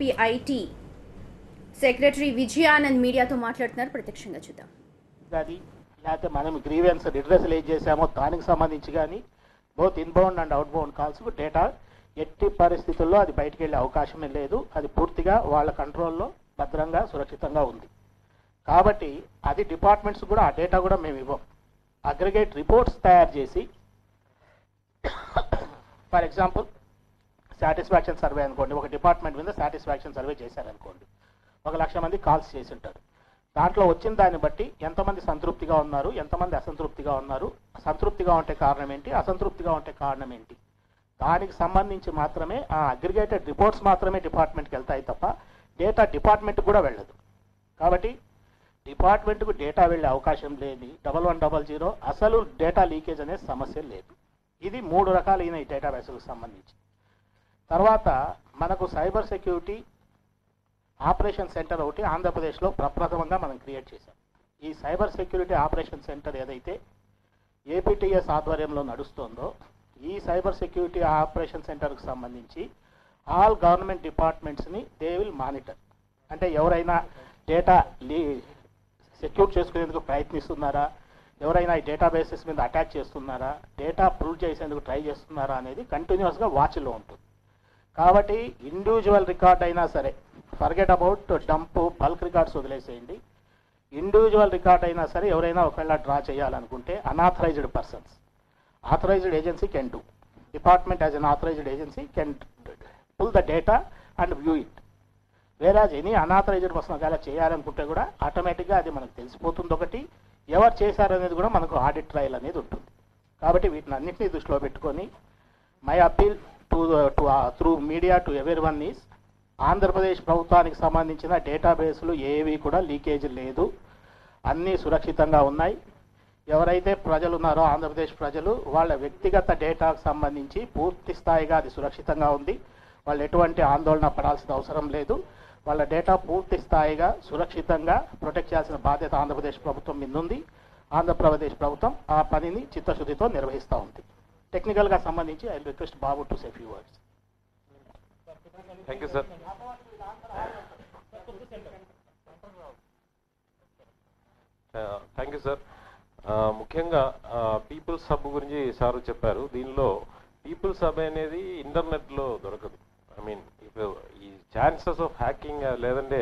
PIT secretary Vijayanand మీడియాతో మాట్లాడుతున్నారు. ప్రత్యక్షంగా చూద్దాం. కానీ లేకపోతే మనం గ్రీవెన్స్ రిడ్రెసల్ ఏం చేసామో దానికి సంబంధించి కానీ బోత్ ఇన్బౌండ్ అండ్ అవుట్బౌండ్ కాల్స్కు డేటా ఎట్టి పరిస్థితుల్లో అది బయటికి వెళ్ళే అవకాశమే లేదు. అది పూర్తిగా వాళ్ళ కంట్రోల్లో భద్రంగా సురక్షితంగా ఉంది. కాబట్టి అది డిపార్ట్మెంట్స్ కూడా ఆ డేటా కూడా మేము ఇవ్వం. అగ్రిగేట్ రిపోర్ట్స్ తయారు చేసి ఫర్ ఎగ్జాంపుల్ సాటిస్ఫాక్షన్ సర్వే అనుకోండి, ఒక డిపార్ట్మెంట్ మీద సాటిస్ఫాక్షన్ సర్వే చేశారనుకోండి, 1,00,000 మంది కాల్స్ చేసి ఉంటారు. దాంట్లో వచ్చిన దాన్ని బట్టి ఎంతమంది సంతృప్తిగా ఉన్నారు, ఎంతమంది అసంతృప్తిగా ఉన్నారు, సంతృప్తిగా ఉంటే కారణం ఏంటి, అసంతృప్తిగా ఉంటే కారణం ఏంటి, దానికి సంబంధించి మాత్రమే ఆ అగ్రిగేటెడ్ రిపోర్ట్స్ మాత్రమే డిపార్ట్మెంట్కి వెళ్తాయి తప్ప డేటా డిపార్ట్మెంట్కి కూడా వెళ్ళదు. కాబట్టి డిపార్ట్మెంట్కు డేటా వెళ్ళే అవకాశం లేని 1100 అసలు డేటా లీకేజ్ అనే సమస్య లేదు. ఇది 3 రకాలైన ఈ డేటాబేస్లకు సంబంధించి. తర్వాత మనకు సైబర్ సెక్యూరిటీ ఆపరేషన్ సెంటర్ ఒకటి ఆంధ్రప్రదేశ్లో ప్రప్రథమంగా మనం క్రియేట్ చేశాం. ఈ సైబర్ సెక్యూరిటీ ఆపరేషన్ సెంటర్ ఏదైతే ఏపీటీఎస్ ఆధ్వర్యంలో నడుస్తుందో, ఈ సైబర్ సెక్యూరిటీ ఆపరేషన్ సెంటర్కి సంబంధించి ఆల్ గవర్నమెంట్ డిపార్ట్మెంట్స్ని దే విల్ మానిటర్. అంటే ఎవరైనా డేటా సెక్యూర్ చేసుకునేందుకు ప్రయత్నిస్తున్నారా, ఎవరైనా ఈ డేటాబేసెస్ మీద అటాక్ చేస్తున్నారా, డేటా ప్రూవ్ చేసేందుకు ట్రై చేస్తున్నారా అనేది కంటిన్యూస్గా వాచ్లో ఉంటుంది. కాబట్టి ఇండివిజువల్ రికార్డ్ అయినా సరే, forget about dump bulk records వదిలేసేయండి, ఇండివిజువల్ రికార్డ్ అయినా సరే ఎవరైనా ఒకవేళ డ్రా చేయాలనుకుంటే unauthorised persons, authorised agency can do. Department as unauthorised agency can pull the data and view it. Whereas any unauthorised person ఒకవేళ చేయాలనుకుంటే కూడా ఆటోమేటిక్గా అది మనకు తెలిసిపోతుంది. ఒకటి, ఎవరు చేశారనేది కూడా మనకు ఆడిట్ ట్రయల్ అనేది ఉంటుంది. కాబట్టి వీటిని అన్నింటినీ దృష్టిలో పెట్టుకొని my appeal through media to everyone is, Andhra Pradesh ప్రభుత్వానికి సంబంధించిన డేటాబేస్లు ఏవి కూడా లీకేజ్ లేదు, అన్నీ సురక్షితంగా ఉన్నాయి. ఎవరైతే ప్రజలు ఉన్నారో ఆంధ్రప్రదేశ్ ప్రజలు, వాళ్ళ వ్యక్తిగత డేటాకు సంబంధించి పూర్తి స్థాయిగా అది సురక్షితంగా ఉంది. వాళ్ళు ఎటువంటి ఆందోళన పడాల్సిన అవసరం లేదు. వాళ్ళ డేటా పూర్తి స్థాయిగా సురక్షితంగా ప్రొటెక్ట్ చేయాల్సిన బాధ్యత ఆంధ్రప్రదేశ్ ప్రభుత్వం మీద ఉంది. ఆంధ్రప్రదేశ్ ప్రభుత్వం ఆ పనిని చిత్తశుద్ధితో నిర్వహిస్తూ ఉంది. టెక్నికల్గా సంబంధించి I request Babu to say few words. Thank you sir. Thank you sir. ముఖ్యంగా పీపుల్స్ హబ్ గురించి సార్ చెప్పారు. దీనిలో పీపుల్స్ హబ్ అనేది ఇంటర్నెట్లో దొరకదు. ఐ మీన్ ఈ ఛాన్సెస్ ఆఫ్ హ్యాకింగ్ లేదంటే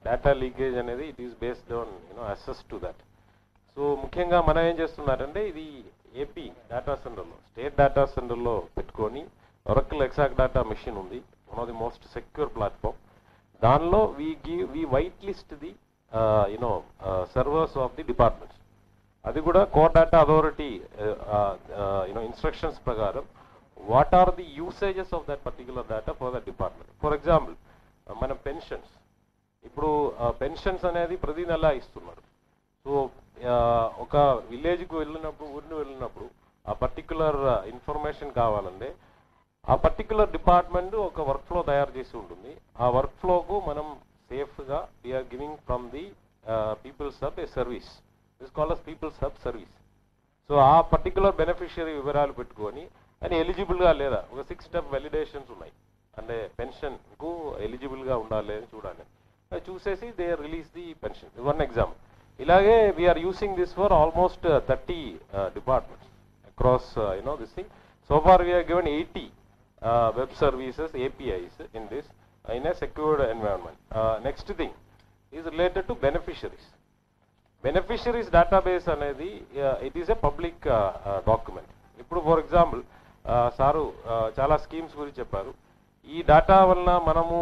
డేటా లీకేజ్ అనేది it is based on assess to that. So ముఖ్యంగా మనం ఏం చేస్తున్నారంటే ఇది ఏపీ డేటా సెంటర్లో, స్టేట్ డేటా సెంటర్లో పెట్టుకొని ఒరకల్ ఎగ్జాక్ట్ డేటా మెషిన్ ఉంది, one of the most secure platform. దానిలో we white list the servers of the departments. అది కూడా కోర్ డేటా అథారిటీ ఇన్స్ట్రక్షన్స్ ప్రకారం what are the usages of that particular data for the department. For example, మన pensions, ఇప్పుడు pensions అనేది ప్రతి నెల ఇస్తున్నారు. సో ఒక విలేజ్కి వెళ్ళినప్పుడు, ఊరిని వెళ్ళినప్పుడు ఆ పర్టికులర్ ఇన్ఫర్మేషన్ కావాలంటే ఆ పర్టికులర్ డిపార్ట్మెంట్ ఒక వర్క్ ఫ్లో తయారు చేసి ఉంటుంది. ఆ వర్క్ ఫ్లోకు మనం సేఫ్గా we're giving from the people's hub a service. This called as people's hub service. So ఆ పర్టికులర్ బెనిఫిషియరీ వివరాలు పెట్టుకొని అని ఎలిజిబుల్గా లేదా ఒక 6 స్టెప్ వెలిడేషన్స్ ఉన్నాయి. అంటే పెన్షన్కు ఎలిజిబుల్గా ఉండాలి అని చూడాలి. అది చూసేసి they release the pension. One example. ఇలాగే we're using this for almost 30 departments across this thing. So far we're given 80 web services APIs in this in a secured environment. Next thing is related to beneficiaries. Beneficiaries database అనేది it is a public document. ఇప్పుడు for example sir చాలా schemes గురించి చెప్పారు. ఈ data వలన మనము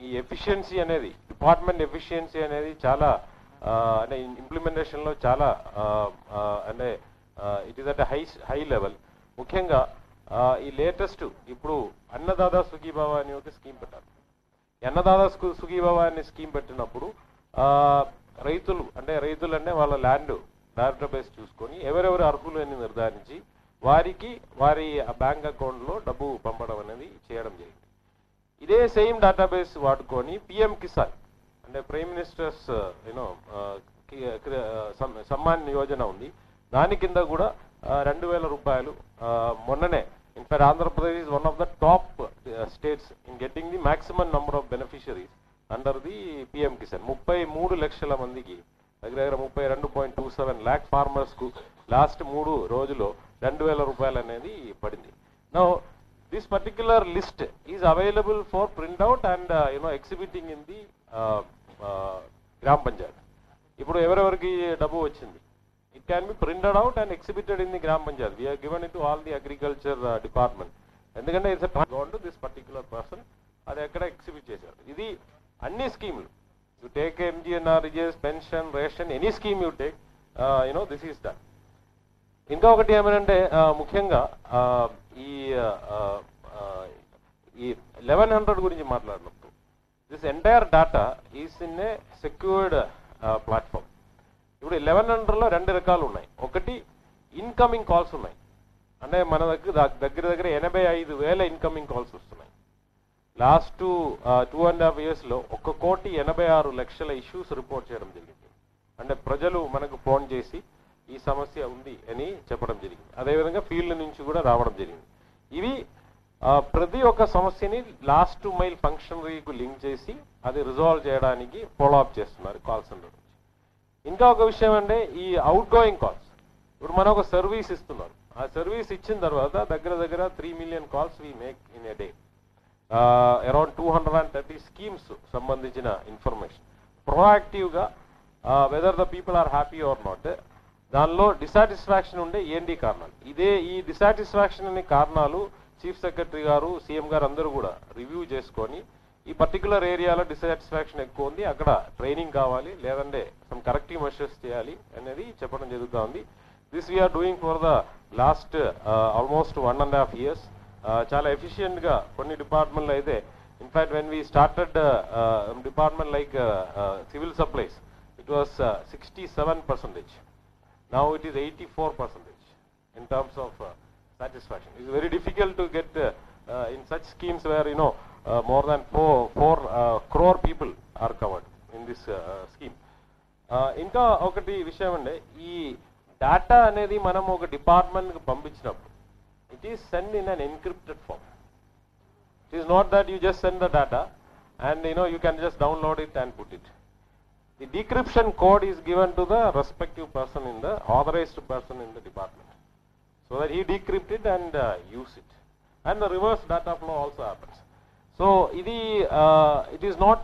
ఈ efficiency అనేది, డిపార్ట్మెంట్ ఎఫిషియన్సీ అనేది చాలా అంటే ఇంప్లిమెంటేషన్లో చాలా అంటే it is at high level. ముఖ్యంగా ఈ లేటెస్ట్ ఇప్పుడు అన్నదాదా సుఖీభవ అని ఒక స్కీమ్ పెట్టారు. అన్నదాదా సుఖీభవ అనే స్కీమ్ పెట్టినప్పుడు రైతులు అంటే వాళ్ళ ల్యాండ్ డేటాబేస్ చూసుకొని ఎవరెవరు అర్హులు అని నిర్ధారించి వారి బ్యాంక్ అకౌంట్లో డబ్బు పంపడం అనేది చేయడం జరిగింది. ఇదే సేమ్ డేటాబేస్ వాడుకొని PM కిసాన్ అంటే ప్రైమ్ మినిస్టర్స్ సమ్మాన్ యోజన ఉంది. దాని కింద కూడా 2,000 రూపాయలు మొన్ననే In fact, Andhra Pradesh is one of the top states in getting the maximum number of beneficiaries under the PM Kisan. 33 లక్షల మందికి దగ్గర 32.27 lakh farmers కు లాస్ట్ 3 రోజుల్లో 2000 రూపాయలు అనేది పడింది. Now this particular list is available for printout and exhibiting in the Gram Panchayat. ఇప్పుడు ఎవరెవరికి డబ్బు వచ్చింది, it can be printed out and exhibited in the Gram Panchayat. We have given it to all the agriculture department. ఎందుకంటే it's a gone to this particular person, అది ఎక్కడ exhibit చేశారు. ఇది అన్ని స్కీములు, you take MGNRGS, pension, ration, any scheme you take, this is done. ఇంకా ఒకటి ఏమనంటే ముఖ్యంగా ఈ 1100 గురించి మాట్లాడినప్పుడు this entire data is in a secured platform. ఇప్పుడు 1100లో 2 రకాలు ఉన్నాయి. ఒకటి ఇన్కమింగ్ కాల్స్ ఉన్నాయి, అంటే మన దగ్గర 85,000 ఇన్కమింగ్ కాల్స్ వస్తున్నాయి. లాస్ట్ 2.5 yearsలో 1,86,00,000 ఇష్యూస్ రిపోర్ట్ చేయడం జరిగింది. అంటే ప్రజలు మనకు ఫోన్ చేసి ఈ సమస్య ఉంది అని చెప్పడం జరిగింది. అదేవిధంగా ఫీల్డ్ నుంచి కూడా రావడం జరిగింది. ఇవి ప్రతి ఒక్క సమస్యని లాస్ట్ మైల్ ఫంక్షనరీకి లింక్ చేసి అది రిజాల్వ్ చేయడానికి ఫాలోఅప్ చేస్తున్నారు కాల్ సెంటర్ నుంచి. ఇంకా ఒక విషయం అంటే ఈ అవుట్ గోయింగ్ కాల్స్, ఇప్పుడు మనం ఒక సర్వీస్ ఇస్తున్నారు, ఆ సర్వీస్ ఇచ్చిన తర్వాత దగ్గర 3 million calls we make in a day. Around 230 schemes సంబంధించిన ఇన్ఫర్మేషన్ ప్రొయాక్టివ్గా whether the people are happy or not, దానిలో డిసాటిస్ఫాక్షన్ ఉండే ఏంటి కారణాలు, ఈ డిసాటిస్ఫాక్షన్ అనే కారణాలు చీఫ్ సెక్రటరీ గారు, సీఎం గారు అందరూ కూడా రివ్యూ చేసుకొని ఈ పర్టికులర్ ఏరియాలో డిసాటిస్ఫాక్షన్ ఎక్కువ ఉంది, అక్కడ ట్రైనింగ్ కావాలి, లేదంటే సమ్ కరెక్టివ్ మెషర్స్ చేయాలి అనేది చెప్పడం జరుగుతూ ఉంది. This we're doing for the last almost 1.5 years. చాలా ఎఫిషియెంట్గా కొన్ని డిపార్ట్మెంట్లో అయితే, in fact when we started department like civil supplies, it was 67%. Now it is 84% in terms of satisfaction. It is very difficult to get in such schemes where more than 4 crore people are covered in this scheme. ఇంకా ఒకటి విషయం అంటే ఈ data అనేది మనం ఒక డిపార్ట్మెంట్కి పంపించినప్పుడు it is sent in an encrypted form. It is not that you just send the data and you can just download it and put it. The decryption code is given to the respective person in the authorized person in the department, so that he decrypt it and use it, and the reverse data flow also happens. So it is not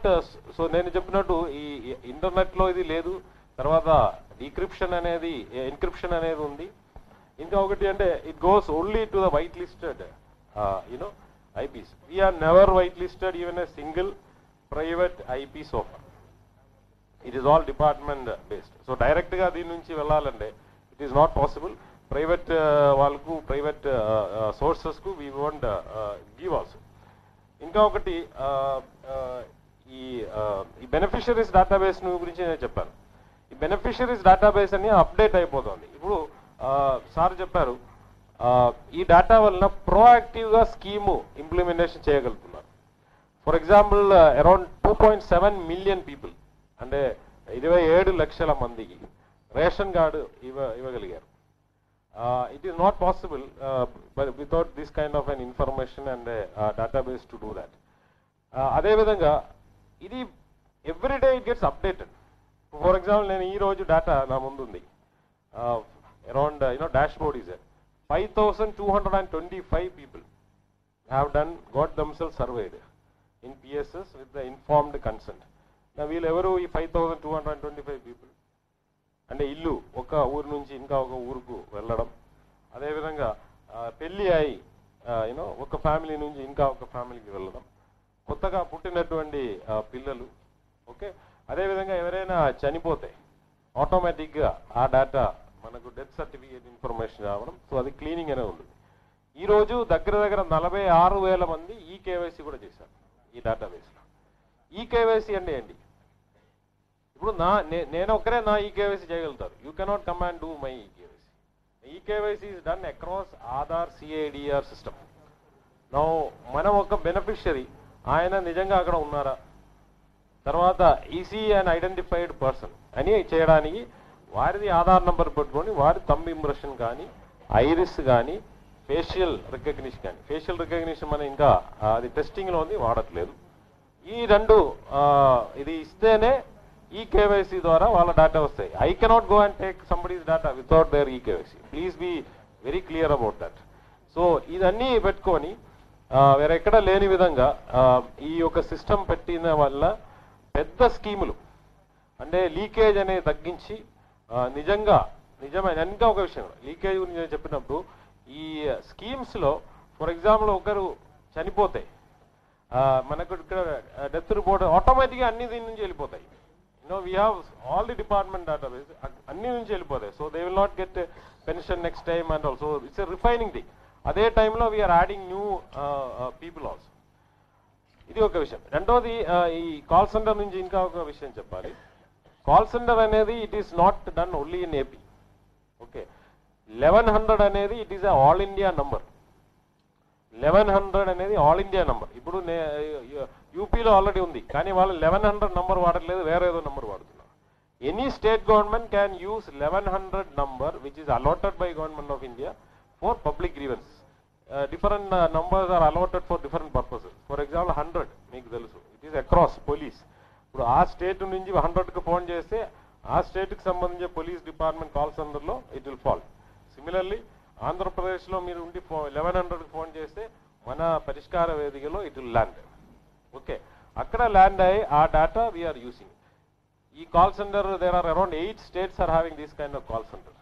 so nenu cheppinattu ee internet lo idi ledu, tarvata decryption anedi encryption anedi undi. Inka okati ante it goes only to the whitelisted IPs. We are never whitelisted even a single private IP so far. It is all department based. So direct ga దీని నుంచి వెళ్ళాలంటే it is not possible. Private వాళ్ళకు private sources కు we won't give also. ఇంకా ఒకటి ఈ beneficiaries database గురించి నేను చెప్పాను. ఈ బెనిఫిషరీస్ డేటాబేస్ అని అప్డేట్ అయిపోతుంది. ఇప్పుడు సార్ చెప్పారు ఈ డేటా వలన ప్రోయాక్టివ్గా స్కీము ఇంప్లిమెంటేషన్ చేయగలుగుతున్నారు. For example around 2.7 million people, అంటే 27 లక్షల మందికి రేషన్ కార్డు ఇవ్వగలిగారు. It is not possible without this kind of an information and database to do that. అదేవిధంగా ఇది everyday it gets updated. For example నేను ఈ రోజు డేటా నా ముందుంది. Around dashboard is 5,225 people have got themselves surveyed in PSS with the informed consent. వీళ్ళెవరు ఈ 5,225 people అంటే ఇల్లు ఒక ఊరు నుంచి ఇంకా ఒక ఊరుకు వెళ్ళడం, అదేవిధంగా పెళ్ళి అయి ఒక ఫ్యామిలీ నుంచి ఇంకా ఒక ఫ్యామిలీకి వెళ్ళడం, కొత్తగా పుట్టినటువంటి పిల్లలు, ఓకే, అదేవిధంగా ఎవరైనా చనిపోతే ఆటోమేటిక్గా ఆ డేటా మనకు డెత్ సర్టిఫికేట్ ఇన్ఫర్మేషన్ రావడం. సో అది క్లీనింగ్ అనే ఉంది. ఈరోజు దగ్గర 46,000 మంది ఈ కేవైసీ కూడా చేశారు ఈ డేటాబేస్లో. ఈ కేవైసీ అంటే ఏంటి? ఇప్పుడు నేను ఒక్కరే నా ఈ కేవైసీ చేయగలుగుతారు. You cannot come and do my ఈ కేవైసీ. ఈ KYC is done across Aadhaar CIDR system. Now మనం ఒక బెనిఫిషరీ ఆయన నిజంగా అక్కడ ఉన్నారా, తర్వాత ఈసీ అండ్ ఐడెంటిఫైడ్ పర్సన్ అని చేయడానికి వారిది ఆధార్ నంబర్ పెట్టుకొని వారి థంబ్ ఇంప్రెషన్ కానీ, ఐరిస్ కానీ, ఫేషియల్ రికగ్నిషన్ కానీ. ఫేషియల్ రికగ్నిషన్ మనం ఇంకా అది టెస్టింగ్లో ఉంది, వాడట్లేదు. ఈ రెండు ఇది ఇస్తేనే ఈ కేవైసీ ద్వారా వాళ్ళ డేటా వస్తాయి. I cannot go and take somebody's data without their ఈ KYC. Please be very clear about that. So ఇదన్నీ పెట్టుకొని వేరెక్కడ లేని విధంగా ఈ యొక్క సిస్టమ్ పెట్టిన వల్ల పెద్ద స్కీములు అంటే లీకేజ్ అనేది తగ్గించి నిజమైన ఇంకా ఒక విషయం లీకేజ్ గురించి నేను చెప్పినప్పుడు ఈ స్కీమ్స్లో ఫర్ ఎగ్జాంపుల్ ఒకరు చనిపోతే మనకు ఇక్కడ డెత్ రిపోర్ట్ ఆటోమేటిక్గా అన్ని దీని నుంచి వెళ్ళిపోతాయి. We have all the department database అన్ని నుంచి వెళ్ళిపోతాయి. So they will not get pension next time and also it's a refining thing. అదే టైంలో we're adding new people also. ఇది ఒక విషయం. రెండోది ఈ కాల్ సెంటర్ నుంచి ఇంకా ఒక విషయం చెప్పాలి. కాల్ సెంటర్ అనేది it is not done only in AP. Okay, 1100 అనేది it is all India number. 1100 అనేది ఆల్ ఇండియా నంబర్. ఇప్పుడు యూపీలో ఆల్రెడీ ఉంది, కానీ వాళ్ళు 1100 నంబర్ వాడట్లేదు, వేరే ఏదో నంబర్ వాడుతున్నారు. Any state government can use 1100 number which is allotted by government of India for public grievance. different numbers are allotted for different purposes. For example, 100 మీకు తెలుసు, ఇట్ ఈస్ అక్రాస్ పోలీస్. ఇప్పుడు ఆ state నుంచి 100కి phone చేస్తే ఆ స్టేట్కి సంబంధించిన police department call సెంటర్లో ఇట్ విల్ ఫాల్. సిమిలర్లీ ఆంధ్రప్రదేశ్లో మీరు ఉండి 1100కి ఫోన్ చేస్తే మన పరిష్కార వేదికలో ఇట్ విల్ ల్యాండ్. ఓకే, అక్కడ ల్యాండ్ అయ్యి ఆ డేటా వీఆర్ యూసింగ్. ఈ call center there are around 8 states are having this kind of call center.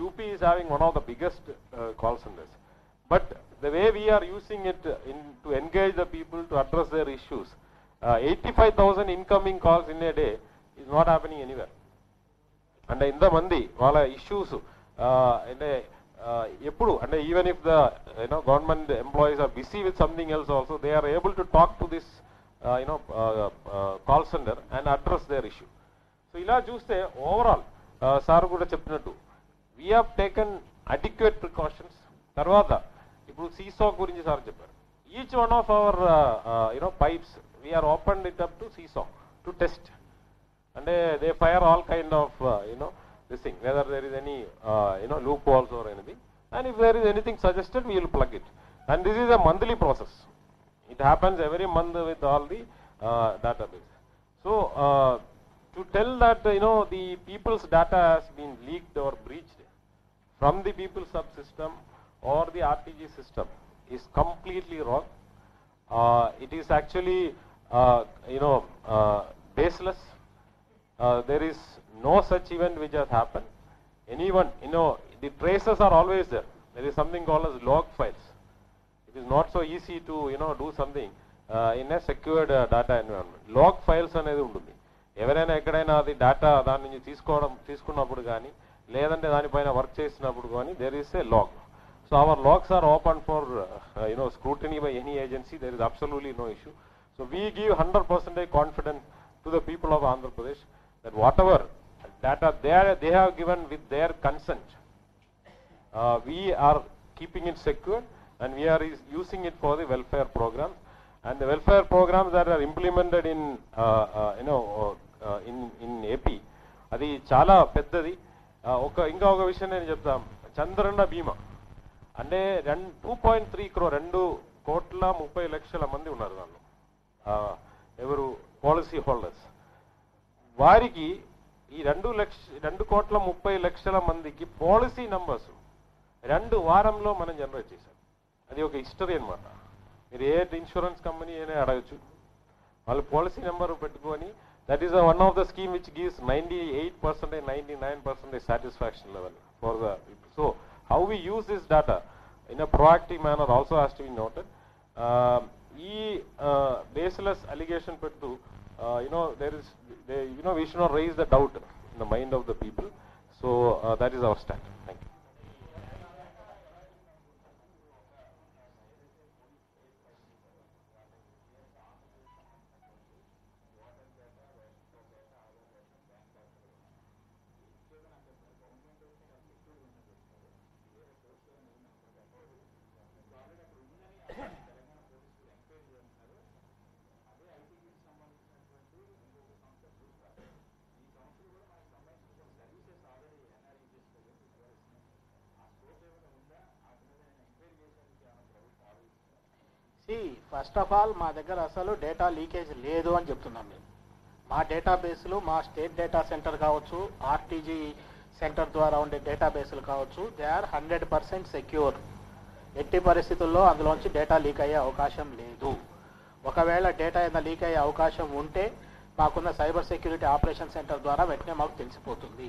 UP is having one of the biggest call centers. But the way we are using it to engage the people to address their issues, 85,000 incoming calls in a day is not happening anywhere. And in the mandi wala issues అంటే ఎప్పుడు అంటే even if the government employees are busy with something else also, they are able to talk to this call center and address their issue. So ఇలా చూస్తే overall sir కూడా చెప్పినట్టు we have taken adequate precautions. తర్వాత ఇప్పుడు సీసా గురించి sir చెప్పారు. Each one of our pipes we are open it up to CISA to test. అంటే they fire all kind of this thing whether there is any loopholes or anything, and if there is anything suggested we will plug it. And this is a monthly process. It happens every month with all the database. So to tell that the people's data has been leaked or breached from the people's subsystem or the RTG system is completely wrong. It is actually baseless. There is no such event which has happened. Anyone, the traces are always there. There is something called as log files. It is not so easy to do something in a secured data environment. Log files అనేది ఉంటుంది. ఎవరైనా ఎక్కడైనా అది data దాని నుంచి తీసుకున్నప్పుడు కానీ లేదంటే దానిపైన వర్క్ చేసినప్పుడు కానీ there is a log. So our logs are open for scrutiny by any agency. There is absolutely no issue. So we give 100% confidence to the people of Andhra Pradesh that whatever data they have given with their consent, we are keeping it secure and we are using it for the welfare programs. And the welfare programs that are implemented in AP, అది చాలా పెద్దది. ఇంకా ఒక విషయం నేను చెప్తాను. చంద్రన్న బీమా అంటే 2.3 crore 2,30,00,000 మంది ఉన్నారు దానిలో. ఎవరు పాలసీ హోల్డర్స్. వారికి ఈ 2,30,00,000 మందికి పాలసీ నంబర్స్ 2 వారంలో మనం జనరేట్ చేశాం. అది ఒక హిస్టరీ అనమాట. మీరు ఏ ఇన్సూరెన్స్ కంపెనీ అయినా అడగచ్చు, వాళ్ళు పాలసీ నెంబర్ పెట్టుకొని that is one of the scheme which gives 98%, 99% satisfaction level for the people. So how we use this data in a proactive manner also has to be noted. ఈ baseless allegation పెట్టు there is we should not raise the doubt in the mind of the people. So that is our stand. Thank you. First of all మా దగ్గర అసలు data leakage లేదు అని చెప్తున్నాం మేము. మా డేటాబేస్లు మా స్టేట్ డేటా సెంటర్ కావచ్చు, ఆర్టీజీ సెంటర్ ద్వారా ఉండే డేటాబేస్లు కావచ్చు, దే ఆర్ 100% సెక్యూర్. ఎట్టి పరిస్థితుల్లో అందులోంచి డేటా లీక్ అయ్యే అవకాశం లేదు. ఒకవేళ డేటా ఏదైనా లీక్ అయ్యే అవకాశం ఉంటే మాకున్న సైబర్ సెక్యూరిటీ ఆపరేషన్ సెంటర్ ద్వారా వెంటనే మాకు తెలిసిపోతుంది.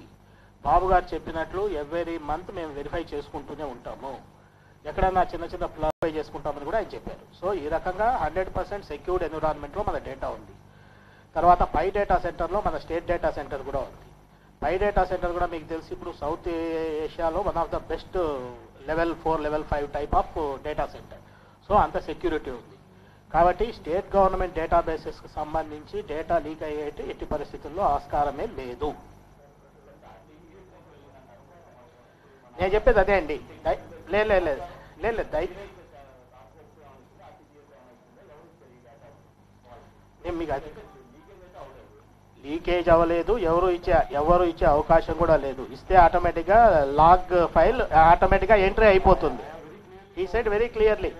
బాబు గారు చెప్పినట్లు ఎవ్రీ మంత్ మేము వెరిఫై చేసుకుంటూనే ఉంటాము. ఎక్కడన్నా చిన్న చిన్న ఫ్లాపై చేసుకుంటామని కూడా ఆయన చెప్పారు. సో ఈ రకంగా 100% సెక్యూర్డ్ ఎన్విరాన్మెంట్లో మన డేటా ఉంది. తర్వాత పై డేటా సెంటర్లో మన స్టేట్ డేటా సెంటర్ కూడా ఉంది. పై డేటా సెంటర్ కూడా మీకు తెలిసి ఇప్పుడు సౌత్ ఏషియాలో one of the best level 4, level 5 type of data center. So అంత సెక్యూరిటీ ఉంది. కాబట్టి స్టేట్ గవర్నమెంట్ డేటాబేసెస్కి సంబంధించి డేటా లీక్ అయ్యేటి ఎట్టి పరిస్థితుల్లో ఆస్కారమే లేదు. నేను చెప్పేది అదే అండి. లేదు నేను మీకు అది లీకేజ్ అవ్వలేదు, ఎవరు ఇచ్చే అవకాశం కూడా లేదు. ఇస్తే ఆటోమేటిక్గా లాగ్ ఫైల్ ఆటోమేటిక్గా ఎంట్రీ అయిపోతుంది. ఈ సెడ్ వెరీ క్లియర్లీ.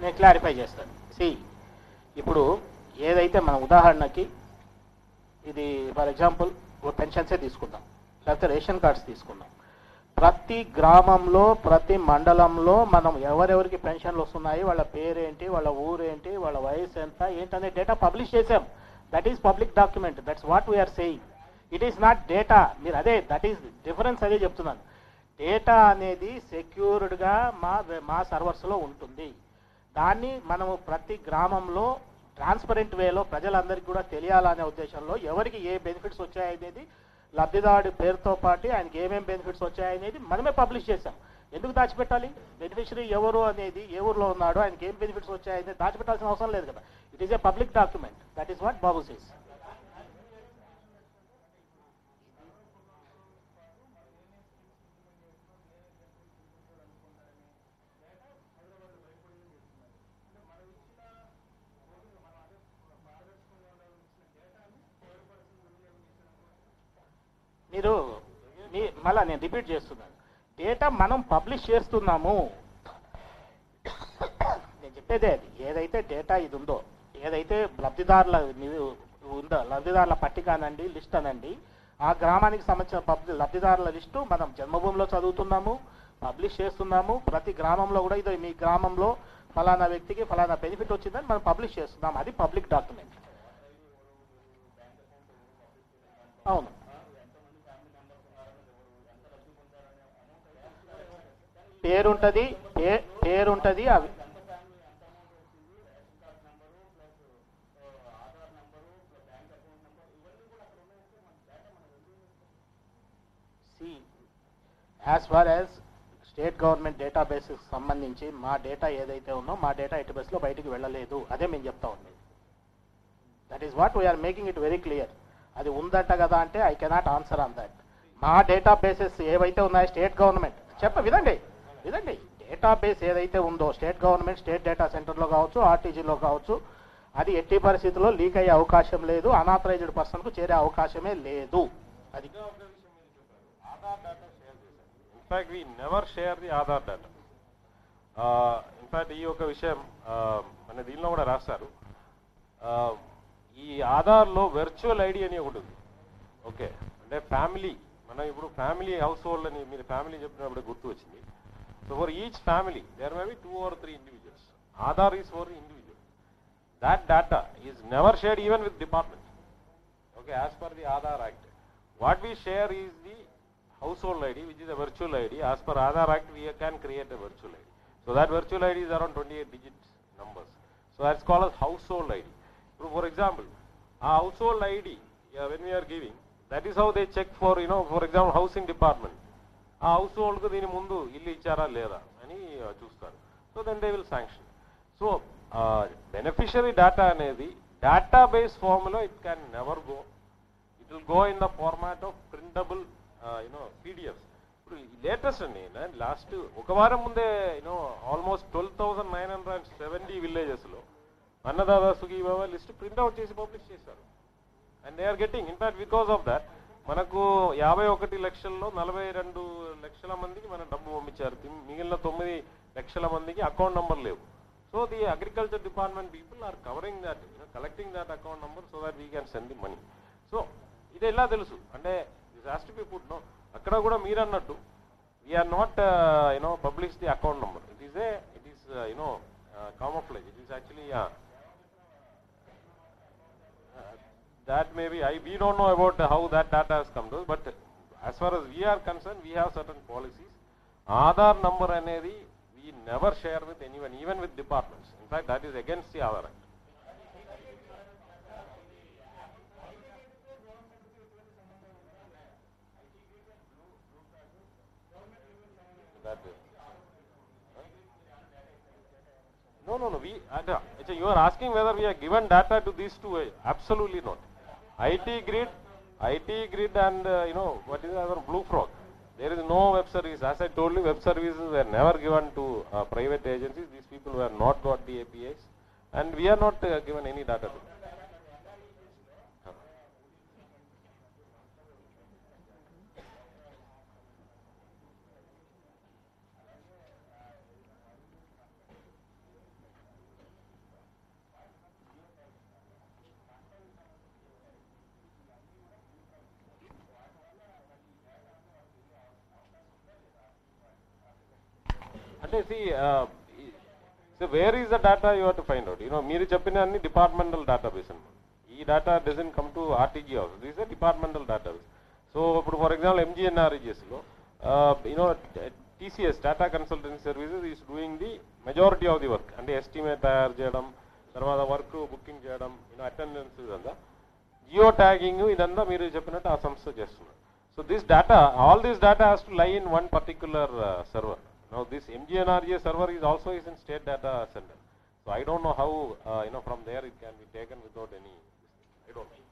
నేను క్లారిఫై చేస్తాను. ఇప్పుడు ఏదైతే మన ఉదాహరణకి ఇది ఫర్ ఎగ్జాంపుల్ పెన్షన్సే తీసుకుందాం, లేకపోతే రేషన్ కార్డ్స్ తీసుకుందాం. ప్రతి గ్రామంలో ప్రతి మండలంలో మనం ఎవరెవరికి పెన్షన్లు వస్తున్నాయి, వాళ్ళ పేరేంటి, వాళ్ళ ఊరేంటి, వాళ్ళ వయసు ఎంత ఏంటనే డేటా పబ్లిష్ చేసాం. That is public document. That's what we are saying. It is not data. మీరు అదే దట్ ఈస్ డిఫరెన్స్ అదే చెప్తున్నాను. డేటా అనేది సెక్యూర్డ్గా మా సర్వర్స్లో ఉంటుంది. దాన్ని మనము ప్రతి గ్రామంలో ట్రాన్స్పరెంట్ వేలో ప్రజలందరికీ కూడా తెలియాలనే ఉద్దేశంలో ఎవరికి ఏ బెనిఫిట్స్ వచ్చాయనేది లబ్ధిదారుడి పేరుతో పాటు ఆయనకి ఏమేమి బెనిఫిట్స్ వచ్చాయనేది మనమే పబ్లిష్ చేశాం. ఎందుకు దాచిపెట్టాలి? బెనిఫిషరీ ఎవరు అనేది, ఏ ఊర్లో ఉన్నాడో, ఆయనకి ఏం బెనిఫిట్స్ వచ్చాయనేది దాచిపెట్టాల్సిన అవసరం లేదు కదా. It is a public document. That is what Babu says. మీరు మళ్ళా నేను రిపీట్ చేస్తున్నాను, డేటా మనం పబ్లిష్ చేస్తున్నాము. నేను చెప్పేదే అది. ఏదైతే డేటా ఇది ఉందో, ఏదైతే లబ్ధిదారుల పట్టిక అనండి, లిస్ట్ అనండి, ఆ గ్రామానికి సంబంధించిన లబ్ధిదారుల లిస్టు మనం జన్మభూమిలో చదువుతున్నాము, పబ్లిష్ చేస్తున్నాము. ప్రతి గ్రామంలో కూడా ఇది మీ గ్రామంలో ఫలానా వ్యక్తికి ఫలానా బెనిఫిట్ వచ్చిందని మనం పబ్లిష్ చేస్తున్నాం. అది పబ్లిక్ డాక్యుమెంట్. అవును, పేరుంటది. అవి as far as state government databases సంబంధించి మా డేటా ఏదైతే ఉందో మా డేటా డేటాబేస్లో బయటికి వెళ్ళలేదు. అదే మేము చెప్తా ఉంది. That is what we are making it very clear. అది ఉందంట కదా అంటే I cannot answer on that. మా డేటాబేసెస్ ఏవైతే ఉన్నాయో స్టేట్ గవర్నమెంట్ వినండి, డేటాబేస్ ఏదైతే ఉందో స్టేట్ గవర్నమెంట్ స్టేట్ డేటా సెంటర్లో కావచ్చు, ఆర్టీజీలో కావచ్చు, అది ఎట్టి పరిస్థితుల్లో లీక్ అయ్యే అవకాశం లేదు. అనాథరైజ్డ్ పర్సన్కు చేరే అవకాశమే లేదు. అది in fact we never share the Aadhaar data. In fact ఈ ఒక విషయం మన దీనిలో కూడా రాస్తారు. ఈ ఆధార్లో వెర్చువల్ ఐడి అని ఒకటి ఉంది. ఓకే, అంటే ఫ్యామిలీ, మనం ఇప్పుడు ఫ్యామిలీ హౌస్ హోల్డ్ అని మీరు ఫ్యామిలీ చెప్పినప్పుడు గుర్తు వచ్చింది. So for each family there may be 2 or 3 individuals. Aadhaar is for the individual. That data is never shared even with department. Okay, as per the Aadhaar Act, what we share is the household ID, which is a virtual ID. As per Aadhaar Act, we can create a virtual ID. So that virtual ID is around 28 digits numbers. So that's called as household ID. So for example, a household ID, when we are giving, that is how they check for, for example, housing department. ఆ హౌస్ హోల్డ్కు దీని ముందు ఇల్లు ఇచ్చారా లేదా అని చూస్తారు. So then they will sanction. So beneficiary data అనేది database formula, it can never go. It will go in the format of printable, PDFs. Latest last ఒక వారం ముందే almost 12,970 villages లో Annadata Sukhibhava list print out చేసి పబ్లిష్ చేశారు. And they are getting, in fact because of that మనకు 51 లక్షల్లో 42 లక్షల మందికి మనం డబ్బు పంపించారు. మిగిలిన 9 లక్షల మందికి అకౌంట్ నంబర్ లేవు. So the agriculture department people are covering that, collecting that account number so that we can send the money. So ఇది ఎలా తెలుసు అంటే this has to be put no. అక్కడ కూడా మీరు అన్నట్టు we are not publish the account number. It is camouflage. It is actually that maybe we don't know about how that data has come to us, but as far as we are concerned, we have certain policies. Aadhaar number anedi we never share with anyone, even with departments. In fact, that is against the Aadhaar Act. No. You are asking whether we are given data to these two. Absolutely not. IT grid and what is the other, Blue Frog. There is no web service. As I told you, web services were never given to private agencies. These people were not got the APIs, and we are not given any data to them. అంటే so where is the data you have to find out? మీరు చెప్పిన అన్ని departmental database అన్నమాట. ఈ data doesn't come to RTG house. This is departmental database. So ఇప్పుడు for example ఎంజీఎన్ఆర్ఈజీఎస్లో TCS Tata Consultancy Services is doing the majority of the work. అంటే estimate తయారు చేయడం, తర్వాత వర్క్ బుకింగ్ చేయడం, అటెండెన్స్, ఇదంతా జియో ట్యాగింగ్, ఇదంతా మీరు చెప్పినట్టు ఆ సంస్థ చేస్తున్నారు. So this data, all this data has to lie in one particular server. Now this MGNREA server is also in state data center. So I don't know how from there it can be taken without any, I don't know.